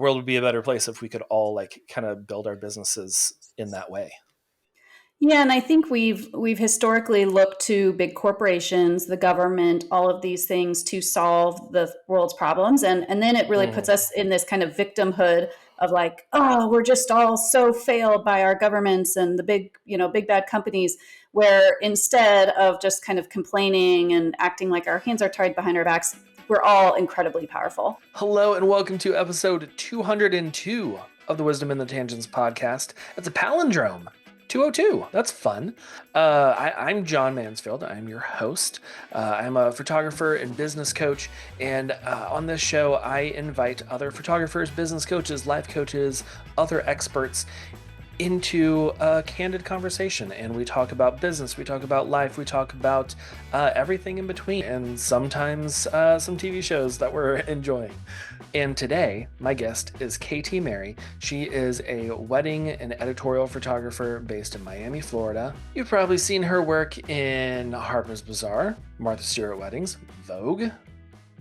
world would be a better place if we could all like kind of build our businesses in that way. Yeah, and I think we've historically looked to big corporations, the government, all of these things to solve the world's problems, and then it really puts Hmm. us in this kind of victimhood of like, oh, we're just all so failed by our governments and the big, big bad companies. Where instead of just kind of complaining and acting like our hands are tied behind our backs, we're all incredibly powerful. Hello and welcome to episode 202 of the Wisdom in the Tangents podcast. It's a palindrome. 202. That's fun. I'm John Mansfield. I'm your host. I'm a photographer and business coach. And on this show, I invite other photographers, business coaches, life coaches, other experts into a candid conversation, and we talk about business, we talk about life, we talk about everything in between, and sometimes some TV shows that we're enjoying. And today, my guest is KT Mary. She is a wedding and editorial photographer based in Miami, Florida. You've probably seen her work in Harper's Bazaar, Martha Stewart Weddings, Vogue,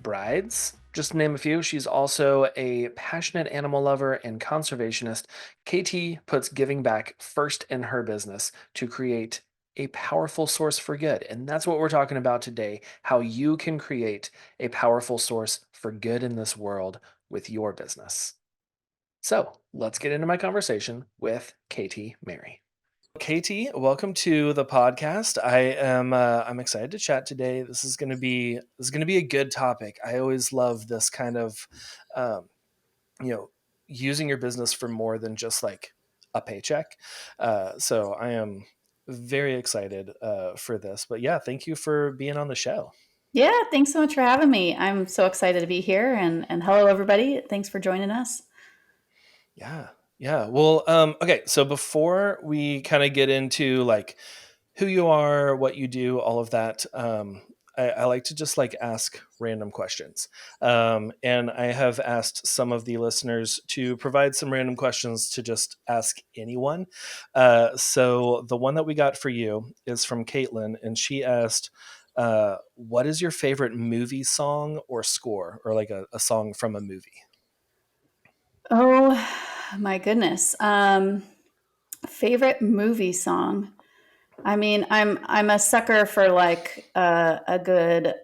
Brides, just to name a few. She's also a passionate animal lover and conservationist. KT puts giving back first in her business to create a powerful source for good. And that's what we're talking about today, how you can create a powerful source for good in this world with your business. So let's get into my conversation with KT Mary. Katie, welcome to the podcast. I'm excited to chat today. This is going to be a good topic. I always love this kind of um, you know using your business for more than just like a paycheck. So I am very excited for this. But yeah, thank you for being on the show. Yeah, thanks so much for having me. I'm so excited to be here, and hello everybody. Thanks for joining us. Yeah, yeah. Well, okay. So before we kind of get into like who you are, what you do, all of that. I like to just like ask random questions. And I have asked some of the listeners to provide some random questions to just ask anyone. So the one that we got for you is from Caitlin, and she asked, what is your favorite movie song or score, or like a song from a movie? Oh my goodness. Favorite movie song. I mean, I'm a sucker for like a good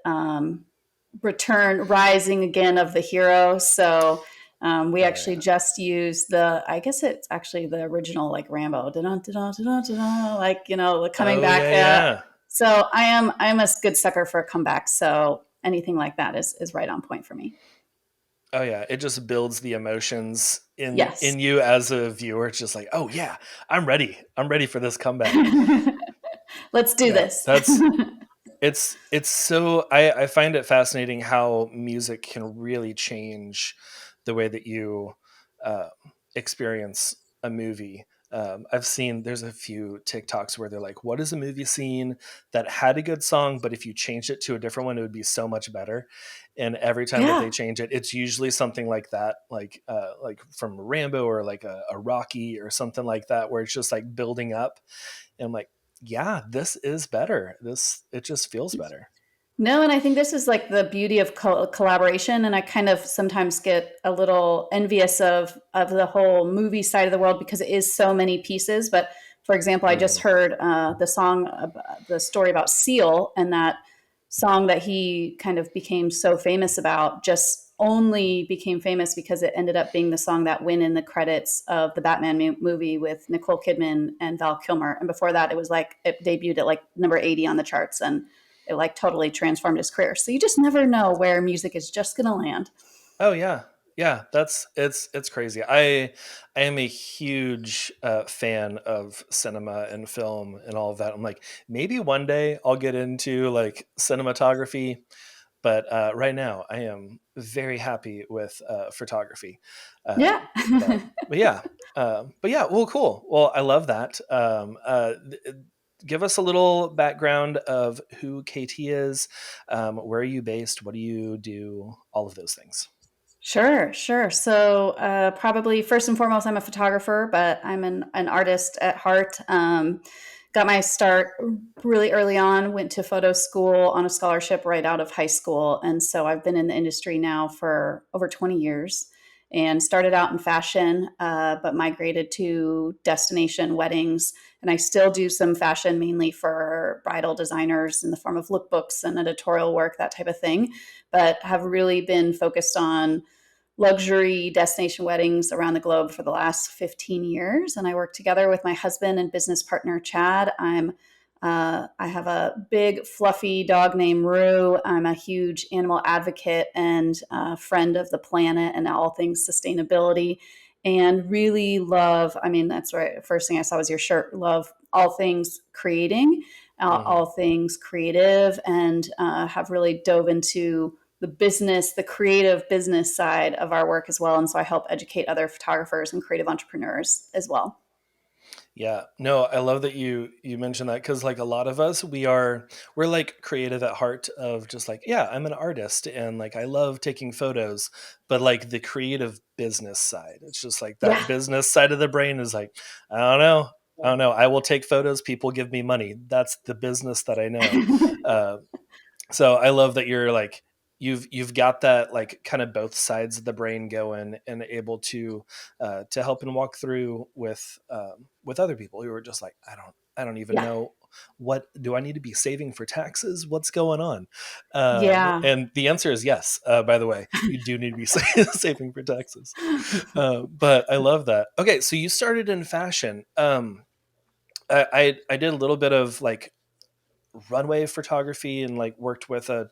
return, rising again of the hero. So we Oh, actually yeah. just used I guess it's actually the original like Rambo, da-dun, da-dun, da-dun, da-dun, like like coming Oh, back. yeah, yeah. So I'm a good sucker for a comeback. So anything like that is right on point for me. Oh yeah, it just builds the emotions in Yes. in you as a viewer. It's just like, oh yeah, I'm ready. I'm ready for this comeback. Let's do Yeah, this. it's so I find it fascinating how music can really change the way that you uh, experience a movie. I've seen there's a few TikToks where they're like, "What is a movie scene that had a good song, but if you changed it to a different one, it would be so much better." And every time that they Yeah. change it, it's usually something like that, like from Rambo or like a Rocky or something like that, where it's just like building up. And I'm like, yeah, this is better. It just feels better. No, and I think this is like the beauty of collaboration. And I kind of sometimes get a little envious of the whole movie side of the world because it is so many pieces. But for example, I just Hmm. heard the story about Seal, and that song that he kind of became so famous about just only became famous because it ended up being the song that went in the credits of the Batman movie with Nicole Kidman and Val Kilmer. And before that, it was like it debuted at like number 80 on the charts, and it like totally transformed his career. So you just never know where music is just going to land. Oh yeah, yeah. It's crazy. I am a huge fan of cinema and film and all of that. I'm like, maybe one day I'll get into like cinematography, but right now I am very happy with photography. Uh, Yeah. but yeah, Well, cool. Well, I love that. Give us a little background of who KT is. Where are you based? What do you do? All of those things. Sure, sure. So, probably first and foremost, I'm a photographer, but I'm an artist at heart. Got my start really early on, went to photo school on a scholarship right out of high school. And so I've been in the industry now for over 20 years. and started out in fashion, but migrated to destination weddings. And I still do some fashion, mainly for bridal designers in the form of lookbooks and editorial work, that type of thing, but have really been focused on luxury destination weddings around the globe for the last 15 years. And I work together with my husband and business partner, Chad. I have a big fluffy dog named Rue. I'm a huge animal advocate and friend of the planet and all things sustainability, and really love, I mean, that's right. First thing I saw was your shirt. Love all things creating, Hmm. all things creative, and have really dove into the business, the creative business side of our work as well. And so I help educate other photographers and creative entrepreneurs as well. Yeah, no, I love that you mentioned that because like a lot of us, we're like creative at heart of just like, yeah, I'm an artist and like I love taking photos, but like the creative business side, it's just like Yeah. that business side of the brain is like, I don't know, I don't know. I will take photos, people give me money. That's the business that I know. Uh, so I love that you're like you've got that like kind of both sides of the brain going and able to help and walk through with other people who are just like I don't even Yeah. know, what do I need to be saving for taxes, what's going on, Yeah. and the answer is yes. By the way, you do need to be saving for taxes, but I love that. Okay, so you started in fashion. I did a little bit of like runway photography and like worked with a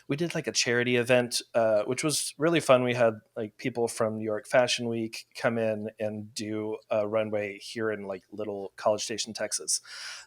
we did like a charity event, which was really fun. We had like people from New York Fashion Week come in and do a runway here in like little College Station, Texas.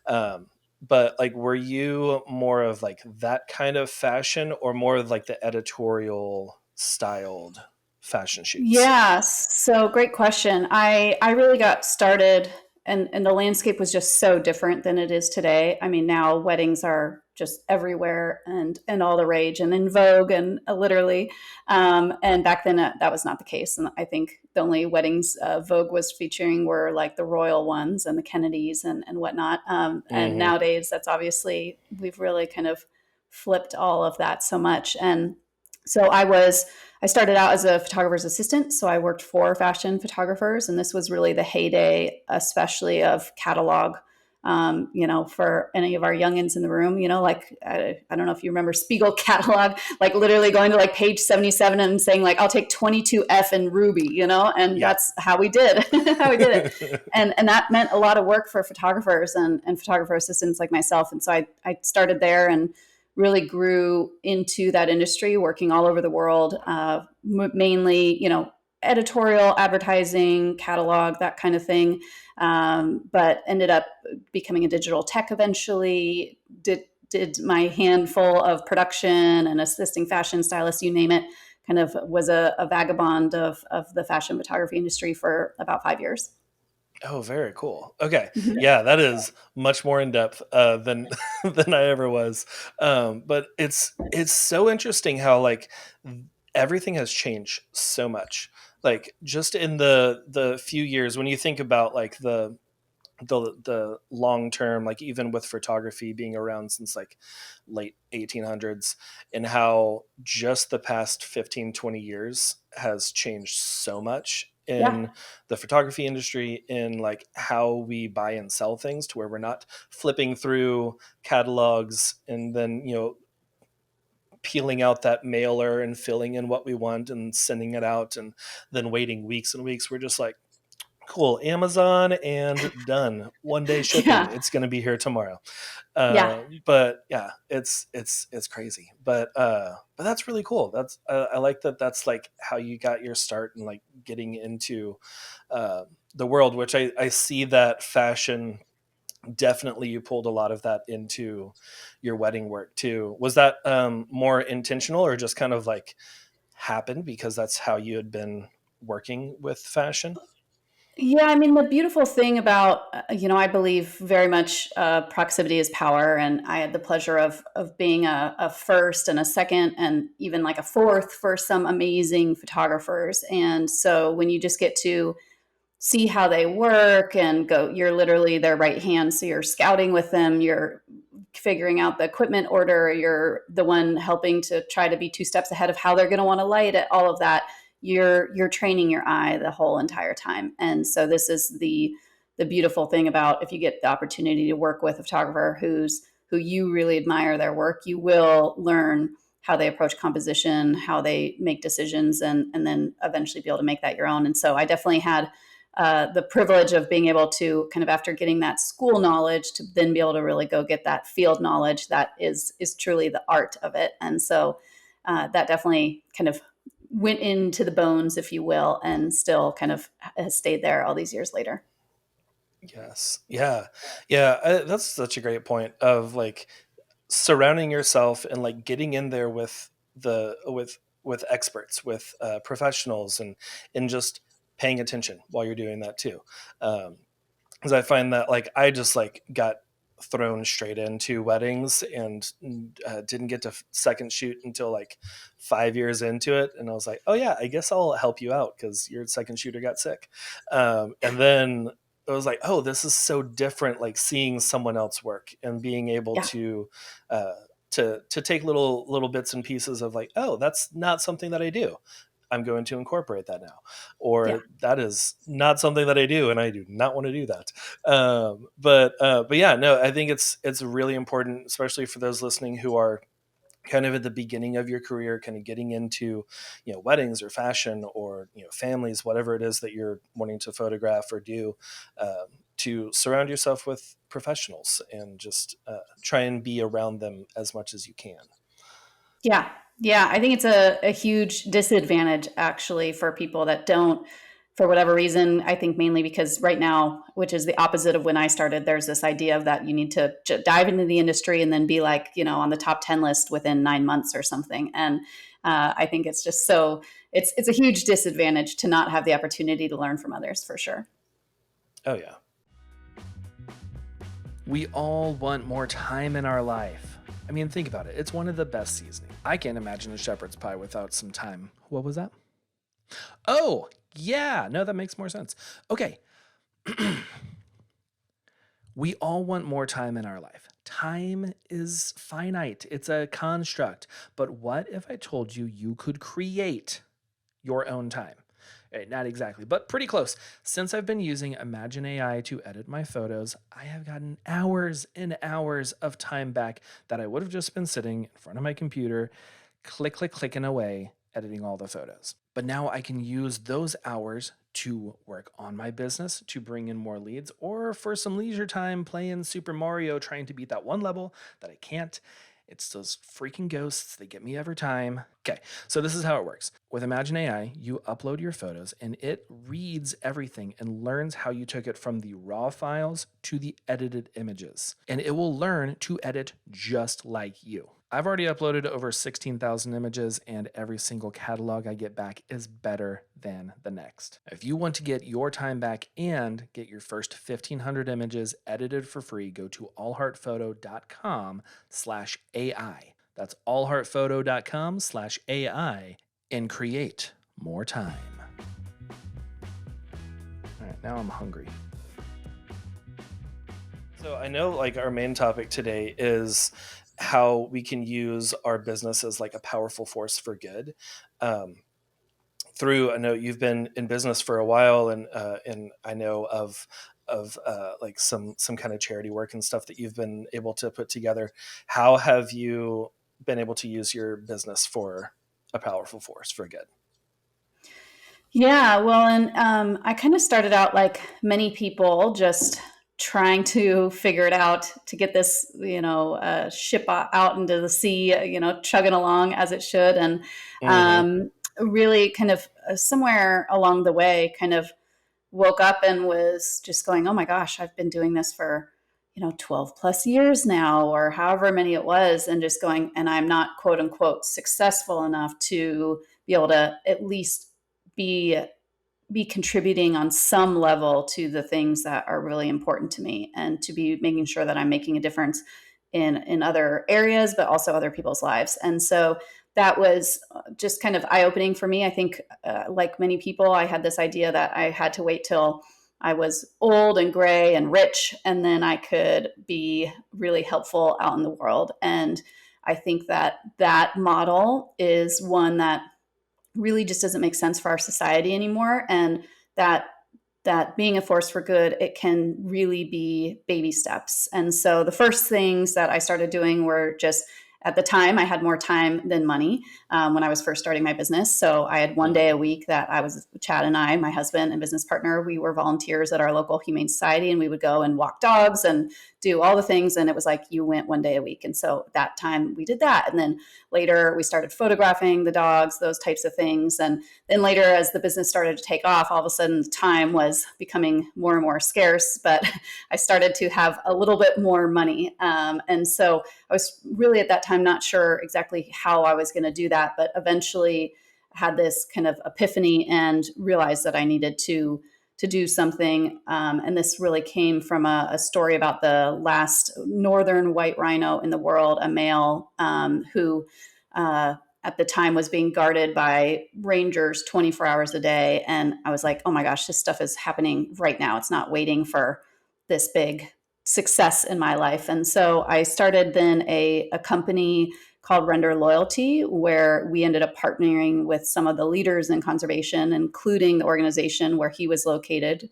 um, but like were you more of like that kind of fashion or more of like the editorial styled fashion shoots? Yes. So great question. I really got started, and the landscape was just so different than it is today. I mean, now weddings are just everywhere and all the rage and in Vogue and literally. And back then that was not the case. And I think the only weddings Vogue was featuring were like the royal ones and the Kennedys and whatnot. And Hmm. nowadays that's obviously, we've really kind of flipped all of that so much. And so I started out as a photographer's assistant, so I worked for fashion photographers, and this was really the heyday, especially of catalog. For any of our youngins in the room, like I don't know if you remember Spiegel catalog, like literally going to like page 77 and saying like, I'll take 22F and Ruby, and Yeah. that's how we did, how we did it. And that meant a lot of work for photographers and photographer assistants like myself. And so I started there and really grew into that industry, working all over the world, mainly, editorial, advertising, catalog, that kind of thing. But ended up becoming a digital tech eventually. Did my handful of production and assisting fashion stylists, you name it. Kind of was a vagabond of the fashion photography industry for about 5 years. Oh, very cool. Okay, Mhm. yeah, that is much more in depth than than I ever was. But it's so interesting how like everything has changed so much. Like just in the few years, when you think about like the long term, like even with photography being around since like late 1800s, and how just the past 15-20 years has changed so much Yeah, in the photography industry, in like how we buy and sell things, to where we're not flipping through catalogs and then peeling out that mailer and filling in what we want and sending it out and then waiting weeks and weeks. We're just like, cool, Amazon and done. 1 day shipping. yeah, It's going to be here tomorrow. yeah. But yeah, it's crazy. But that's really cool. I like that. That's like how you got your start and like getting into the world, which I see that fashion, definitely you pulled a lot of that into your wedding work too. Was that more intentional or just kind of like happened because that's how you had been working with fashion? Yeah, I mean, the beautiful thing about, I believe very much proximity is power. And I had the pleasure of being a first and a second and even like a fourth for some amazing photographers. And so when you just get to see how they work and go, you're literally their right hand. So you're scouting with them, you're figuring out the equipment order, you're the one helping to try to be two steps ahead of how they're going to want to light it, all of that. you're training your eye the whole entire time. And so this is the beautiful thing about, if you get the opportunity to work with a photographer who you really admire their work, you will learn how they approach composition, how they make decisions, and then eventually be able to make that your own. And so I definitely had the privilege of being able to kind of, after getting that school knowledge, to then be able to really go get that field knowledge that is truly the art of it. And so that definitely kind of went into the bones, if you will, and still kind of has stayed there all these years later. Yes. Yeah. Yeah. That's such a great point of like surrounding yourself and like getting in there with with experts, with professionals, and just paying attention while you're doing that too. Because I find that like I just like got thrown straight into weddings and didn't get to second shoot until like 5 years into it, and I was like, oh yeah, I guess I'll help you out because your second shooter got sick. And then I was like, oh, this is so different, like seeing someone else work and being able Yeah. uh, to take little bits and pieces of like, oh, that's not something that I do. I'm going to incorporate that now, Yeah. or that is not something that I do, and I do not want to do that. But yeah, no, I think it's really important, especially for those listening who are kind of at the beginning of your career, kind of getting into, weddings or fashion or, families, whatever it is that you're wanting to photograph or do, to surround yourself with professionals and just try and be around them as much as you can. Yeah. Yeah. I think it's a huge disadvantage actually for people that don't, for whatever reason. I think mainly because right now, which is the opposite of when I started, there's this idea of that you need to dive into the industry and then be like, on the top 10 list within 9 months or something. And I think it's just so, it's a huge disadvantage to not have the opportunity to learn from others, for sure. Oh yeah. We all want more time in our life. I mean, think about it. It's one of the best seasoning. I can't imagine a shepherd's pie without some time. What was that? Oh, yeah. No, that makes more sense. Okay. We all want more time in our life. Time is finite, it's a construct. But what if I told you you could create your own time? Not exactly, but pretty close. Since I've been using Imagen AI to edit my photos, I have gotten hours and hours of time back that I would have just been sitting in front of my computer, clicking away, editing all the photos. But now I can use those hours to work on my business, to bring in more leads, or for some leisure time playing Super Mario, trying to beat that one level that I can't. It's those freaking ghosts. They get me every time. Okay, so this is how it works. With Imagen AI, you upload your photos and it reads everything and learns how you took it from the raw files to the edited images. And it will learn to edit just like you. I've already uploaded over 16,000 images, and every single catalog I get back is better than the next. If you want to get your time back and get your first 1,500 images edited for free, go to allheartphoto.com/AI. That's allheartphoto.com/AI and create more time. All right, now I'm hungry. So I know like our main topic today is how we can use our business as like a powerful force for good. Um, I know you've been in business for a while, and I know of like some kind of charity work and stuff that you've been able to put together. How have you been able to use your business for a powerful force for good? Yeah, well, and I kind of started out like many people, just trying to figure it out to get this, ship out into the sea, chugging along as it should, and Hmm. um, really kind of somewhere along the way, kind of woke up and was just going, "Oh my gosh, I've been doing this for 12 plus years now, or however many it was," and just going, and I'm not quote unquote successful enough to be able to at least be contributing on some level to the things that are really important to me, and to be making sure that I'm making a difference in other areas, but also other people's lives. And so that was just kind of eye opening for me. I think, like many people, I had this idea that I had to wait till I was old and gray and rich, and then I could be really helpful out in the world. And I think that that model is one that really just doesn't make sense for our society anymore, and that being a force for good, it can really be baby steps. And so the first things that I started doing were just, at the time I had more time than money, when I was first starting my business. So I had one day a week that I was, Chad and I, my husband and business partner, we were volunteers at our local humane society, and we would go and walk dogs and do all the things. And it was like you went one day a week. And so that time we did that. And then later we started photographing the dogs, those types of things. And then later, as the business started to take off, all of a sudden time was becoming more and more scarce, but I started to have a little bit more money. And so I was really at that time not sure exactly how I was going to do that, but eventually had this kind of epiphany and realized that I needed to do something. And this really came from a story about the last northern white rhino in the world, a male, who at the time was being guarded by rangers 24 hours a day. And I was like, oh my gosh, this stuff is happening right now. It's not waiting for this big success in my life. And so I started then a company called Render Loyalty, where we ended up partnering with some of the leaders in conservation, including the organization where he was located,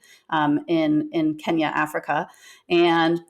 in Kenya, Africa. And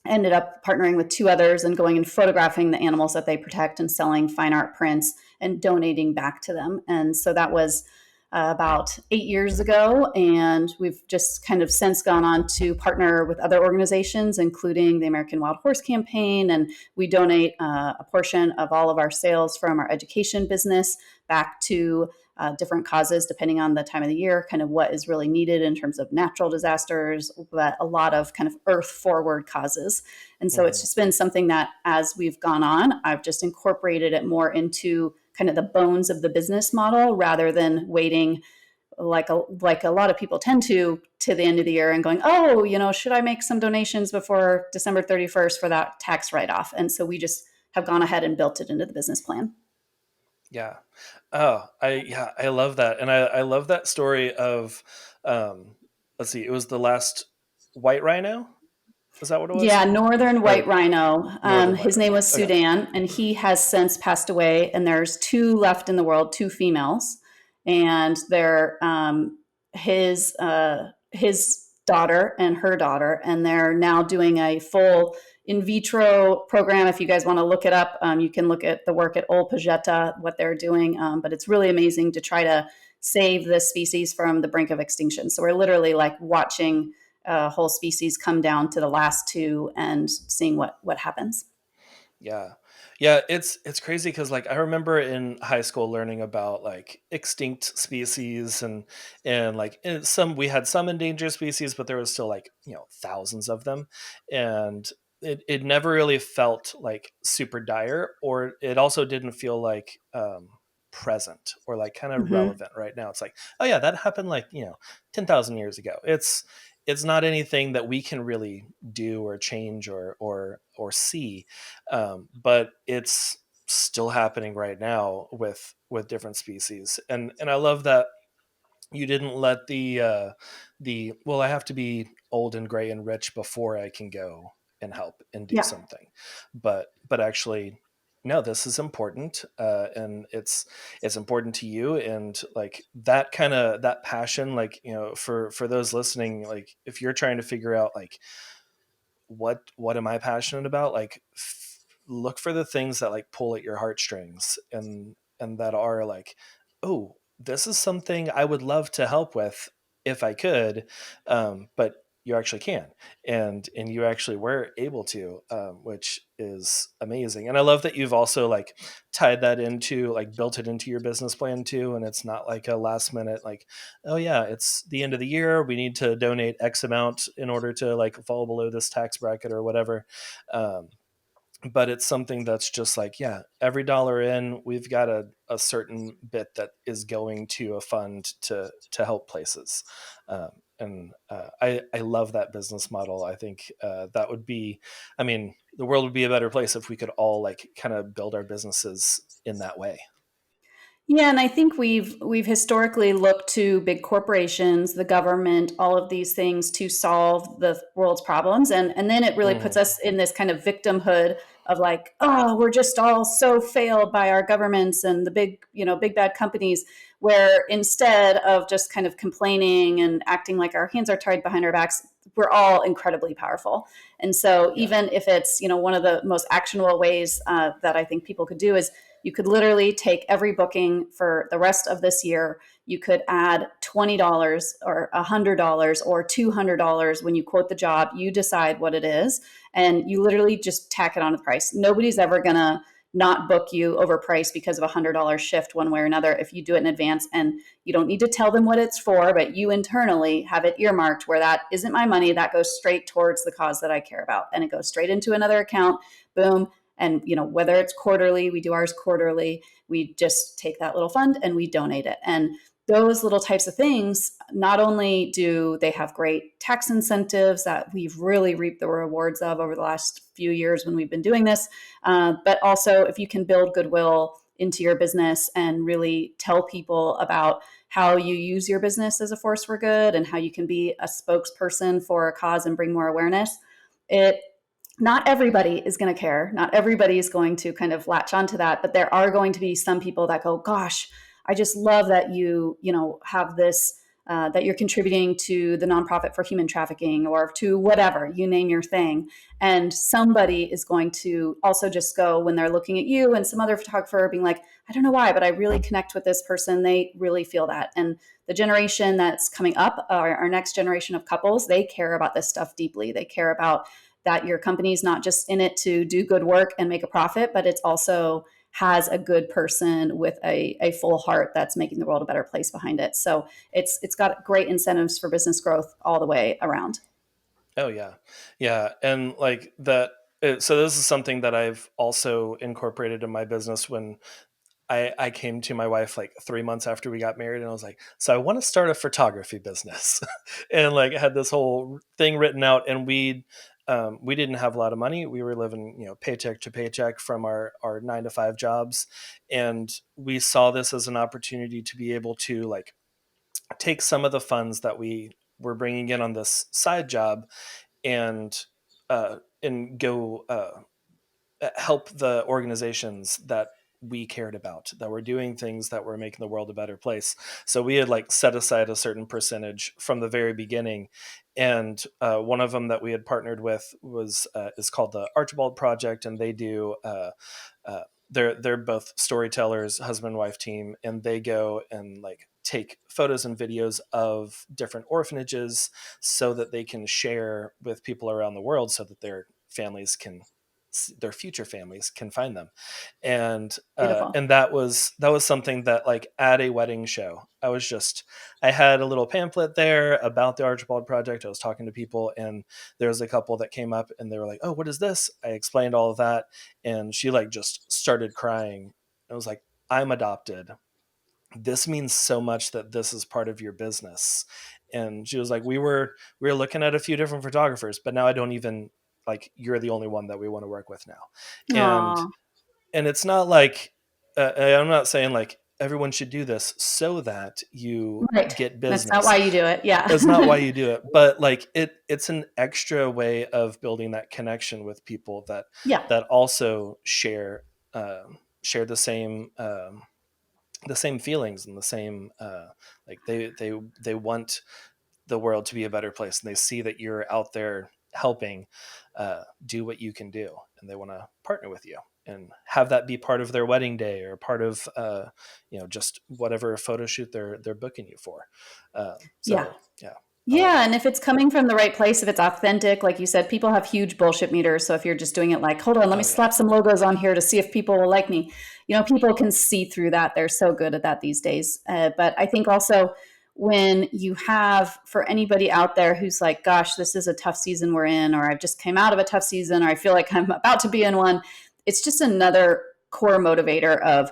ended up partnering with two others and going and photographing the animals that they protect and selling fine art prints and donating back to them. And so that was about 8 years ago. And we've just kind of since gone on to partner with other organizations, including the American Wild Horse Campaign. And we donate a portion of all of our sales from our education business back to different causes, depending on the time of the year, kind of what is really needed in terms of natural disasters, but a lot of kind of earth forward causes. And so it's Mm-hmm. just been something that, as we've gone on, I've just incorporated it more into kind of the bones of the business model, rather than waiting like a lot of people tend to the end of the year and going, oh, should I make some donations before December 31st for that tax write-off? And so we just have gone ahead and built it into the business plan. Yeah. Oh, I love that. And I love that story of um let's see, it was the last white rhino? Is that what it was? Yeah, northern white Or rhino. northern white His name rhino. was Okay. Sudan, and he has since passed away. And there's two left in the world, two females, and they're his daughter and her daughter, and they're now doing a full in vitro program. If you guys want to look it up, you can look at the work at Ol Pajeta, what they're doing. But it's really amazing to try to save this species from the brink of extinction. So we're literally like watching a whole species come down to the last two and seeing what happens. Yeah. Yeah, it's crazy because like I remember in high school learning about like extinct species and like some we had some endangered species, but there was still like, thousands of them. And it never really felt like super dire, or it also didn't feel like present or like kind of Mm-hmm. relevant right now. It's like, oh yeah, that happened like, 10,000 years ago. It's not anything that we can really do or change or see, but it's still happening right now with different species. And I love that you didn't let the well, I have to be old and gray and rich before I can go and help and do Yeah. something, but actually, no, this is important, and it's important to you. And like that kind of that passion, like, for those listening, like if you're trying to figure out like what am I passionate about? Like, look for the things that like pull at your heartstrings, and that are like, oh, this is something I would love to help with if I could, but you actually can, and you actually were able to, which is amazing. And I love that you've also like tied that into like built it into your business plan too, and it's not like a last minute like, oh yeah, it's the end of the year, we need to donate X amount in order to like fall below this tax bracket or whatever. um, but it's something that's just like, yeah, every dollar in, we've got a certain bit that is going to a fund to help places. And I love that business model. I think that would be, I mean, the world would be a better place if we could all like kind of build our businesses in that way. Yeah, and I think we've historically looked to big corporations, the government, all of these things to solve the world's problems, and then it really puts Hmm. us in this kind of victimhood of like, oh, we're just all so failed by our governments and the big, big bad companies. Where instead of just kind of complaining and acting like our hands are tied behind our backs, we're all incredibly powerful. And so, Yeah. even if it's one of the most actionable ways that I think people could do is you could literally take every booking for the rest of this year. You could add $20 or $100 or $200 when you quote the job. You decide what it is, and you literally just tack it on to the price. Nobody's ever going to not book you overpriced because of $100 shift one way or another if you do it in advance. And you don't need to tell them what it's for, but you internally have it earmarked where that isn't my money. That goes straight towards the cause that I care about. And it goes straight into another account. Boom. And whether it's quarterly, we do ours quarterly. We just take that little fund and we donate it. And those little types of things, not only do they have great tax incentives that we've really reaped the rewards of over the last few years when we've been doing this, but also if you can build goodwill into your business and really tell people about how you use your business as a force for good and how you can be a spokesperson for a cause and bring more awareness, it not everybody is going to care. Not everybody is going to kind of latch onto that, but there are going to be some people that go, "Gosh, I just love that have this that you're contributing to the nonprofit for human trafficking or to whatever you name your thing." And somebody is going to also just go when they're looking at you and some other photographer being like, "I don't know why, but I really connect with this person. They really feel that." And the generation that's coming up, our next generation of couples, they care about this stuff deeply. They care about that your company is not just in it to do good work and make a profit, but it's also has a good person with a full heart that's making the world a better place behind it. So it's got great incentives for business growth all the way around. Oh yeah, yeah, and like that. So this is something that I've also incorporated in my business when I came to my wife like 3 months after we got married, and I was like, so I want to start a photography business, and like had this whole thing written out, and we didn't have a lot of money. We were living, paycheck to paycheck from our 9 to 5 jobs, and we saw this as an opportunity to be able to like take some of the funds that we were bringing in on this side job and go help the organizations that we cared about, that were doing things that were making the world a better place. So we had like set aside a certain percentage from the very beginning, and one of them that we had partnered with was is called the Archibald Project, and they do uh, they're both storytellers, husband and wife team, and they go and like take photos and videos of different orphanages so that they can share with people around the world so that their future families can find them. Beautiful. And that was something that like at a wedding show I had a little pamphlet there about the Archibald Project. I was talking to people, and there was a couple that came up and they were like, oh, what is this? I explained all of that, and she like just started crying. I was like, I'm adopted. This means so much that this is part of your business. And she was like, we were looking at a few different photographers, but now I don't even like, you're the only one that we want to work with now. and Aw, and it's not like I'm not saying like everyone should do this so that you right. get That's not business. why you do it. That's not Yeah. why you do it, but like it's an extra way of building that connection with people that Yeah. also share the same feelings and the same like they want the world to be a better place, and they see that you're out there helping do what you can do, and they want to partner with you and have that be part of their wedding day or part of just whatever photo shoot they're booking you for. Yeah. So yeah, I love Yeah, it. and if it's coming from the right place, if it's authentic, like you said, people have huge bullshit meters. So if you're just doing it like, hold on, let me Oh yeah. slap some logos on here to see if people will like me, people can see through that. They're so good at that these days. But I think also when you have, for anybody out there who's like, gosh, this is a tough season we're in, or I've just came out of a tough season, or I feel like I'm about to be in one, it's just another core motivator of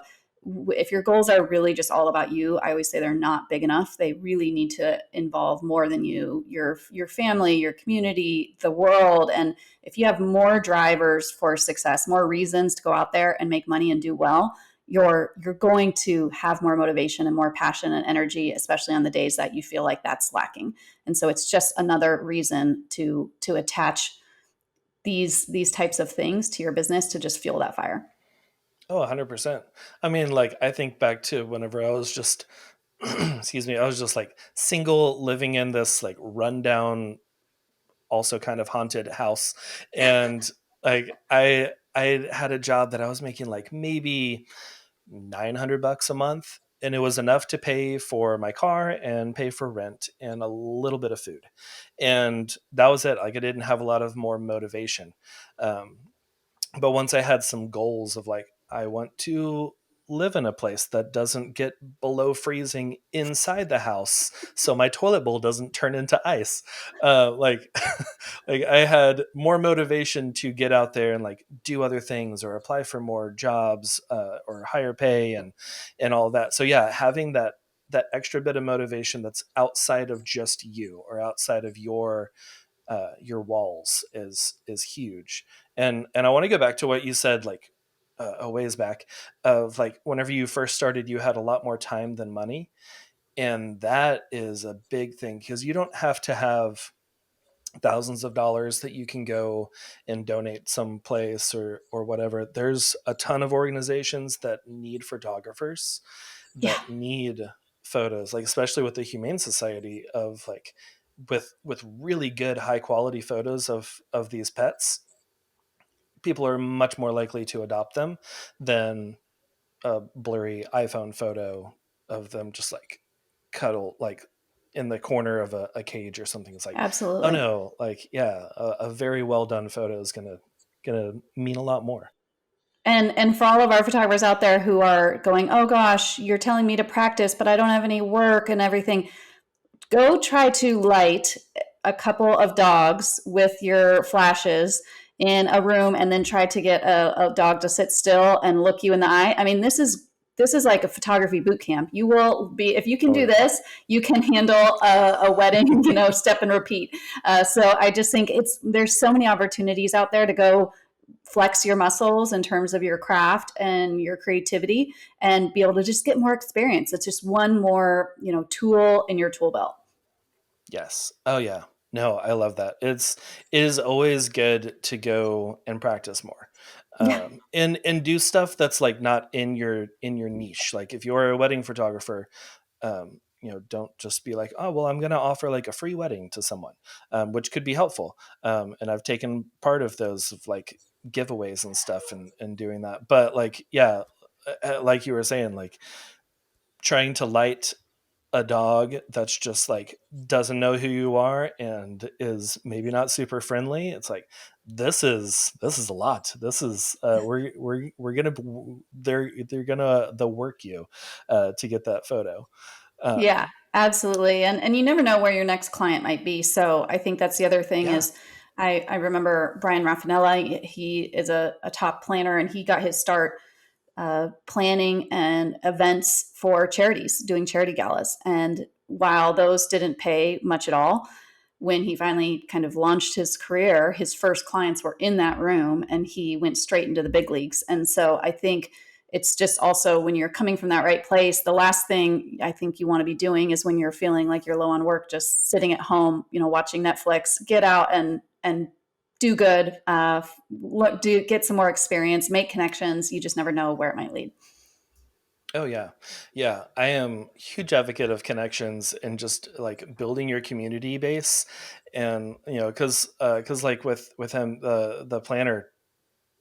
if your goals are really just all about you, I always say they're not big enough. They really need to involve more than you, your family, your community, the world. And if you have more drivers for success, more reasons to go out there and make money and do well, you're going to have more motivation and more passion and energy, especially on the days that you feel like that's lacking. And so it's just another reason to attach these types of things to your business to just fuel that fire. Oh, 100%. I mean, like, I think back to whenever I was just, excuse me, I was just like single living in this like rundown, also kind of haunted house. And like, I had a job that I was making like maybe $900 a month. And it was enough to pay for my car and pay for rent and a little bit of food. And that was it. Like, I didn't have a lot of more motivation. Um, but once I had some goals of like, I want to live in a place that doesn't get below freezing inside the house, so my toilet bowl doesn't turn into ice. Like, like I had more motivation to get out there and like do other things or apply for more jobs, or higher pay and all that. So yeah, having that extra bit of motivation that's outside of just you or outside of your walls is huge. And I want to go back to what you said, like, a ways back, of like whenever you first started you had a lot more time than money. And that is a big thing because you don't have to have thousands of dollars that you can go and donate someplace or whatever. There's a ton of organizations that need photographers, Yeah, that need photos, like especially with the Humane Society, of like with really good high quality photos of these pets. People are much more likely to adopt them than a blurry iPhone photo of them just like cuddle like in the corner of a cage or something. It's like, oh absolutely. no, like yeah, a very well done photo is gonna mean a lot more. And for all of our photographers out there who are going, oh gosh, you're telling me to practice, but I don't have any work and everything, go try to light a couple of dogs with your flashes in a room and then try to get a dog to sit still and look you in the eye. I mean, this is like a photography boot camp. You will be, if you can Oh do yeah. this, you can handle a wedding, step and repeat. So I just think there's so many opportunities out there to go flex your muscles in terms of your craft and your creativity and be able to just get more experience. It's just one more, tool in your tool belt. Yes. Oh yeah. No, I love that. It is always good to go and practice more. Yeah. And do stuff that's like not in your niche. Like if you're a wedding photographer, don't just be like, oh well, I'm going to offer like a free wedding to someone, which could be helpful. And I've taken part of those of like giveaways and stuff and doing that. But like, yeah, like you were saying, like trying to light a dog that's just like doesn't know who you are and is maybe not super friendly. It's like, this is a lot. This is we're gonna they're gonna the work you to get that photo. Yeah, um absolutely. And you never know where your next client might be. So I think that's the other thing yeah. is I remember Brian Raffanella, he is a top planner and he got his start planning and events for charities, doing charity galas. And while those didn't pay much at all, when he finally kind of launched his career, his first clients were in that room and he went straight into the big leagues. And so I think it's just also when you're coming from that right place, the last thing I think you want to be doing is when you're feeling like you're low on work, just sitting at home, watching Netflix. Get out and do good, get some more experience, make connections. You just never know where it might lead. Oh yeah. Yeah, I am huge advocate of connections and just like building your community base. And because like with him, the planner,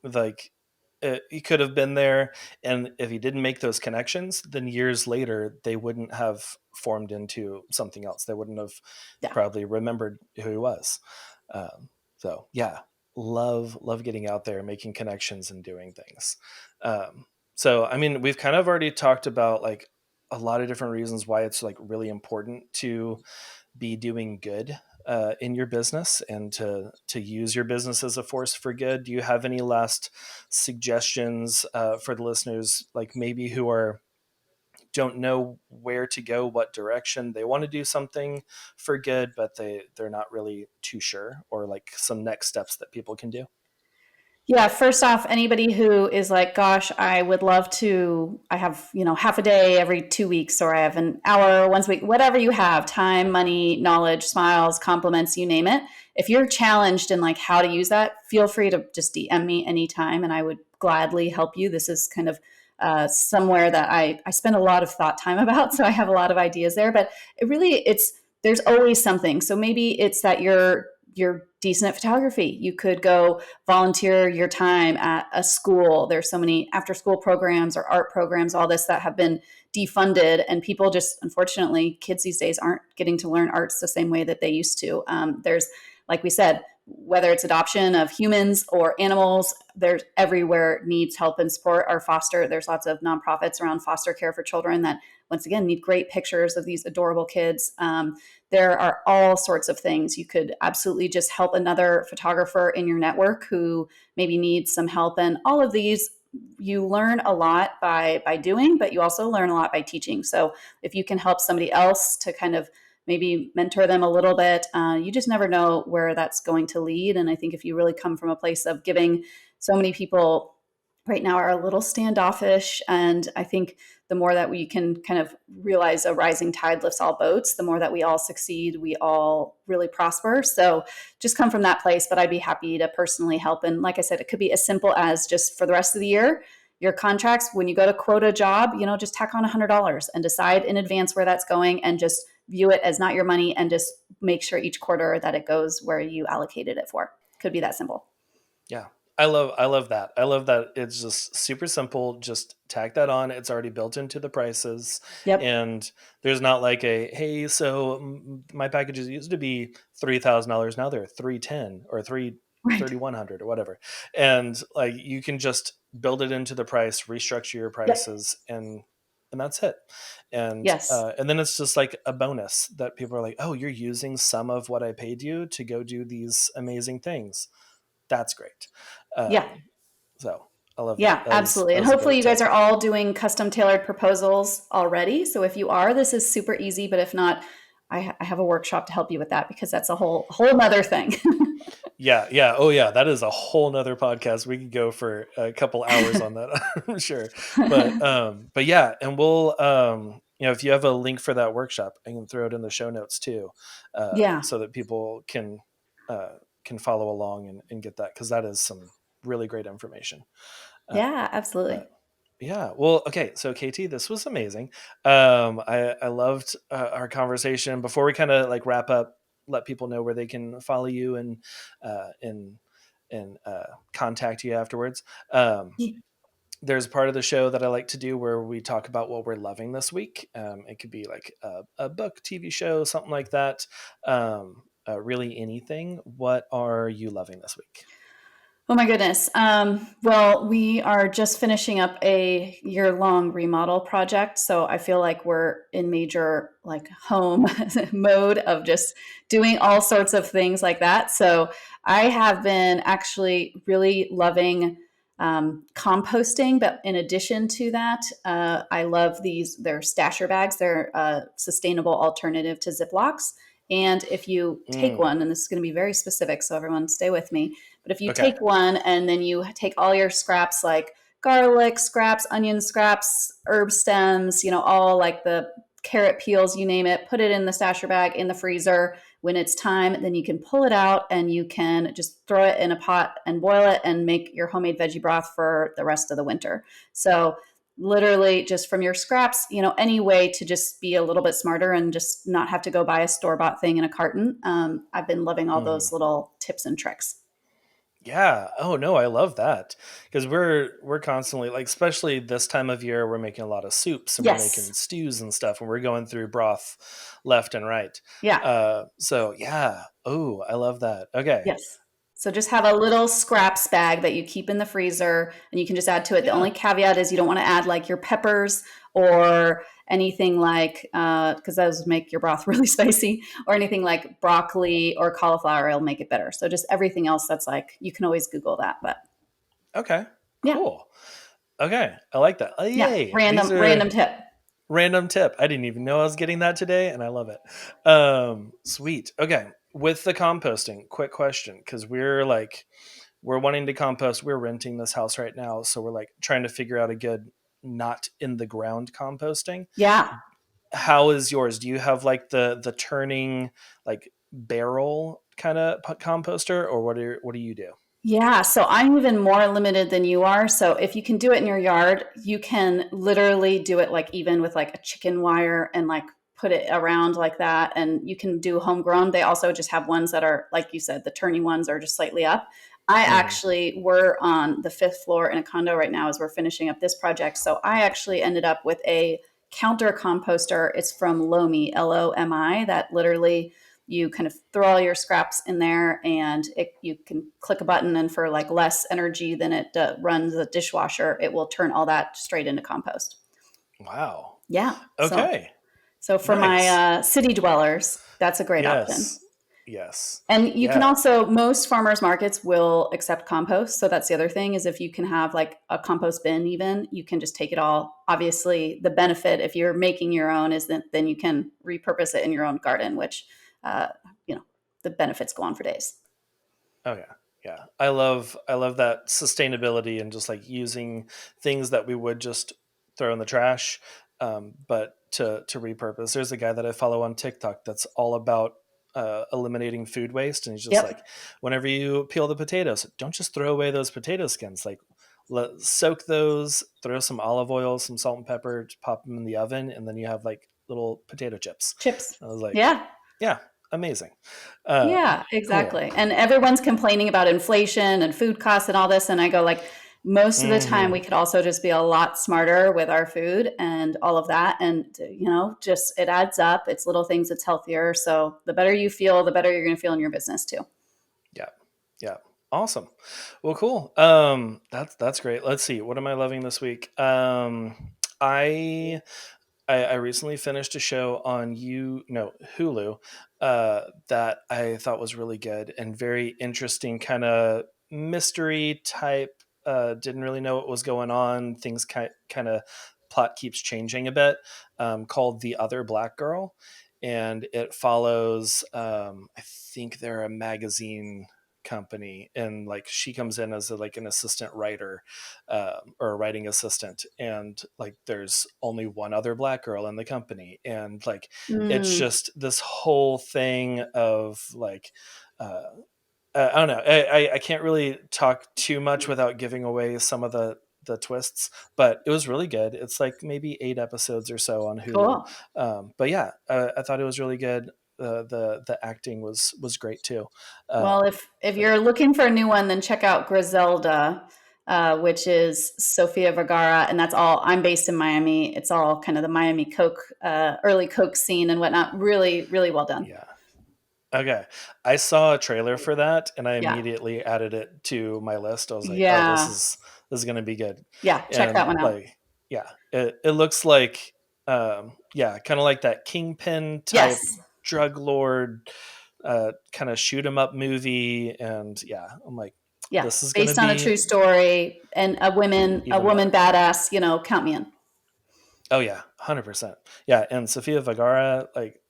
like he could have been there, and if he didn't make those connections, then years later they wouldn't have formed into something else. They wouldn't have Yeah. probably remembered who he was. So yeah, love getting out there, making connections, and doing things. So I mean, we've kind of already talked about like a lot of different reasons why it's like really important to be doing good in your business and to use your business as a force for good. Do you have any last suggestions for the listeners, like maybe who are don't know where to go, what direction they want to do something for good, but they're not really too sure, or like some next steps that people can do? Yeah, first off, anybody who is like, gosh, I would love to, I have, half a day every 2 weeks, or I have an hour once a week, whatever you have, time, money, knowledge, smiles, compliments, you name it. If you're challenged in like how to use that, feel free to just DM me anytime and I would gladly help you. This is kind of somewhere that I spend a lot of thought time about. So I have a lot of ideas there, but there's always something. So maybe it's that you're decent at photography. You could go volunteer your time at a school. There's so many after school programs or art programs, all this that have been defunded. And people just, unfortunately, kids these days aren't getting to learn arts the same way that they used to. There's, like we said, whether it's adoption of humans or animals, there's everywhere needs help and support. Our foster, there's lots of nonprofits around foster care for children that, once again, need great pictures of these adorable kids. There are all sorts of things. You could absolutely just help another photographer in your network who maybe needs some help. And all of these, you learn a lot by doing, but you also learn a lot by teaching. So if you can help somebody else to kind of maybe mentor them a little bit, you just never know where that's going to lead. And I think if you really come from a place of giving, so many people right now are a little standoffish. And I think the more that we can kind of realize a rising tide lifts all boats, the more that we all succeed, we all really prosper. So just come from that place, but I'd be happy to personally help. And like I said, it could be as simple as just for the rest of the year, your contracts, when you go to quote a job, just tack on $100 and decide in advance where that's going and just view it as not your money and just make sure each quarter that it goes where you allocated it for. Could be that simple. Yeah. I love that. I love that it's just super simple. Just tack that on. It's already built into the prices. Yep. And there's not like a, hey, so my packages used to be $3,000. Now they're 310 or Right. 3,100 or whatever. And like you can just build it into the price, restructure your Yep. prices, and that's it. Yes. And then it's just like a bonus that people are like, oh, you're using some of what I paid you to go do these amazing things. That's great. Yeah. So I love that. Yeah, absolutely. That And was a hopefully great you guys tip. are all doing custom tailored proposals already. So if you are, this is super easy. But if not, I have a workshop to help you with that because that's a whole nother thing. Yeah, yeah. Oh yeah, that is a whole nother podcast. We could go for a couple hours on that, I'm sure. But yeah, and we'll if you have a link for that workshop, I can throw it in the show notes too, Yeah. so that people can follow along and get that, because that is some really great information. Uh, Yeah, uh, absolutely. Yeah. Well, okay. So, KT, this was amazing. I loved our conversation. Before we kind of like wrap up, let people know where they can follow you and uh, and contact you afterwards. There's a part of the show that I like to do where we talk about what we're loving this week. It could be like a book, TV show, something like that. Really anything. What are you loving this week? Oh my goodness. Well, we are just finishing up a year-long remodel project, so I feel like we're in major like home mode of just doing all sorts of things like that. So I have been actually really loving composting, but in addition to that, I love these. They're stasher bags. They're a sustainable alternative to Ziplocs. And if you take Mm, one, and this is going to be very specific, so everyone stay with me, but if you okay. take one and then you take all your scraps like garlic scraps, onion scraps, herb stems, all like the carrot peels, you name it, put it in the stasher bag in the freezer. When it's time, then you can pull it out and you can just throw it in a pot and boil it and make your homemade veggie broth for the rest of the winter. So literally just from your scraps, any way to just be a little bit smarter and just not have to go buy a store-bought thing in a carton. I've been loving all Mhm. those little tips and tricks. Yeah. Oh no, I love that, because we're constantly like, especially this time of year, we're making a lot of soups and we're making Yes. stews and stuff, and we're going through broth left and right. Yeah. So yeah. Oh, I love that. Okay. Yes. So just have a little scraps bag that you keep in the freezer and you can just add to it. The Yeah. only caveat is you don't want to add like your peppers or anything like, because those make your broth really spicy, or anything like broccoli or cauliflower will make it better. So just everything else that's like, you can always Google that. But Okay. yeah, Cool. Okay. I like that. Oh, yeah, yay. These random are tip. random tip. I didn't even know I was getting that today, and I love it. Sweet. Okay. With the composting, quick question, because we're like we're wanting to compost. We're renting this house right now, so we're like trying to figure out a good not in the ground composting. Yeah. How is yours? Do you have like the turning like barrel kind of composter, or what do you do? Yeah, so I'm even more limited than you are. So if you can do it in your yard, you can literally do it like even with like a chicken wire and like put it around like that. And you can do homegrown. They also just have ones that are, like you said, the turning ones are just slightly up. I Hmm. actually were on the fifth floor in a condo right now as we're finishing up this project. So I actually ended up with a counter composter. It's from Lomi, Lomi, that literally you kind of throw all your scraps in there and you can click a button, and for like less energy than it runs a dishwasher, it will turn all that straight into compost. Wow. Yeah. Okay. So for my Nice. city dwellers, that's a great option. Yes. Yes. And you can Yeah. also, most farmers markets will accept compost. So that's the other thing, is if you can have like a compost bin, even you can just take it all. Obviously, the benefit if you're making your own is that then you can repurpose it in your own garden, which, uh, you know, the benefits go on for days. Oh yeah. Yeah. I love that sustainability and just like using things that we would just throw in the trash, but to repurpose. There's a guy that I follow on TikTok that's all about eliminating food waste, and he's just like, Yep. whenever you peel the potatoes, don't just throw away those potato skins. Like, soak those, throw some olive oil, some salt and pepper, pop them in the oven, and then you have like little potato chips. Chips. I was like, Yeah. yeah, amazing. Uh, Yeah, cool. exactly. And everyone's complaining about inflation and food costs and all this. And I go like, most of the time Hmm. we could also just be a lot smarter with our food and all of that. And, just it adds up. It's little things, it's healthier. So the better you feel, the better you're going to feel in your business too. Yeah. Yeah. Awesome. Well, cool. That's great. Let's see. What am I loving this week? I I recently finished a show on Hulu, that I thought was really good and very interesting, kind of mystery type. Didn't really know what was going on. Things kind of plot keeps changing a bit. Called The Other Black Girl, and it follows. I think they're a magazine company, and like she comes in as like an assistant writer, or a writing assistant, and like there's only one other black girl in the company, and like it's Mm, just this whole thing of like, uh, I don't know. I can't really talk too much without giving away some of the twists, but it was really good. It's like maybe 8 episodes or so on Hulu. cool. But yeah, I thought it was really good. The acting was great too. Well, Um, if but yeah, you're looking for a new one, then check out Griselda, which is Sofia Vergara, and that's all. I'm based in Miami. It's all kind of the Miami Coke, early Coke scene and whatnot. Really, really well done. yeah. Okay. I saw a trailer for that and I Yeah, immediately added it to my list. I was like, "Oh, this yeah, is going to be good." yeah. Check that And one out. like, yeah, it looks like, yeah, kind of like that Kingpin type Yes, drug lord, kind of shoot 'em up movie, and yeah, I'm like, yeah. this is going to Based on a be true story and a even woman better. badass. Count me in. Oh yeah, 100%. Yeah, and Sofia Vergara, like,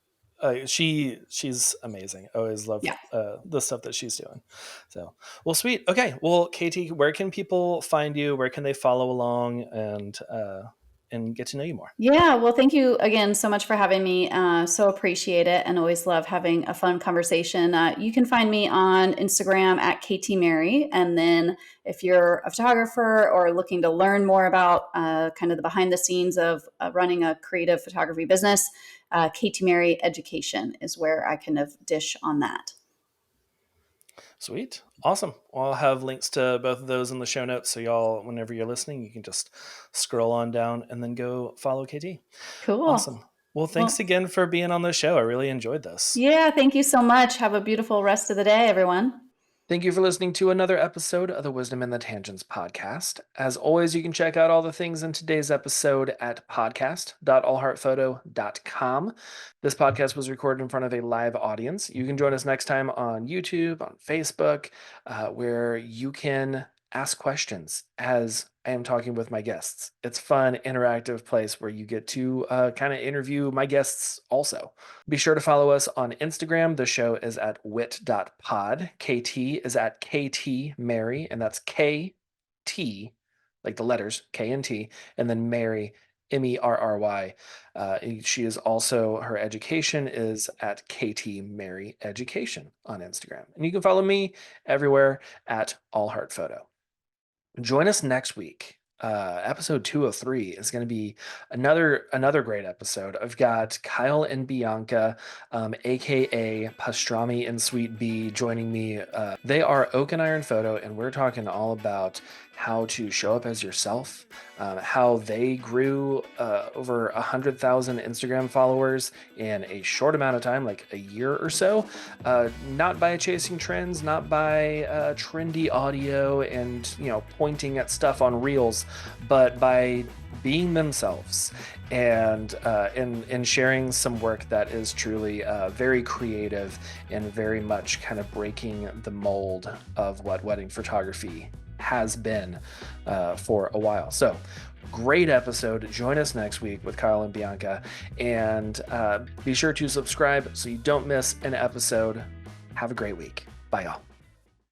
she's amazing. I always love Yeah. the stuff that she's doing. So, well, sweet. Okay, well, Katie, where can people find you? Where can they follow along and get to know you more? Yeah, well, thank you again so much for having me. So appreciate it, and always love having a fun conversation. You can find me on Instagram at KT and then if you're a photographer or looking to learn more about kind of the behind the scenes of running a creative photography business, KT Mary Education is where I kind of dish on that. Sweet, awesome. Well, I'll have links to both of those in the show notes, so y'all, whenever you're listening, you can just scroll on down and then go follow KT. Cool. Awesome. Well, thanks Well, again for being on the show. I really enjoyed this. yeah, thank you so much. Have a beautiful rest of the day, everyone. Thank you for listening to another episode of the Wisdom in the Tangents podcast. As always, you can check out all the things in today's episode at podcast.allheartphoto.com. This podcast was recorded in front of a live audience. You can join us next time on YouTube, on Facebook, where you can ask questions as I am talking with my guests. It's fun, interactive place where you get to kind of interview my guests also. Be sure to follow us on Instagram. The show is at wit.pod. KT is at KT Mary, and that's KT, like the letters K and T, and then Mary, Merry. She is also, her education is at KT Mary Education on Instagram. And you can follow me everywhere at All Heart Photo. Join us next week. Episode 203 is going to be another great episode. I've got Kyle and Bianca, aka Pastrami and Sweet Bee, joining me. They are Oak and Iron Photo, and we're talking all about how to show up as yourself, how they grew over 100,000 Instagram followers in a short amount of time, like a year or so, not by chasing trends, not by trendy audio and pointing at stuff on reels, but by being themselves and sharing some work that is truly very creative and very much kind of breaking the mold of what wedding photography has been for a while. So great episode. Join us next week with Kyle and Bianca, and be sure to subscribe so you don't miss an episode. Have a great week. Bye, y'all.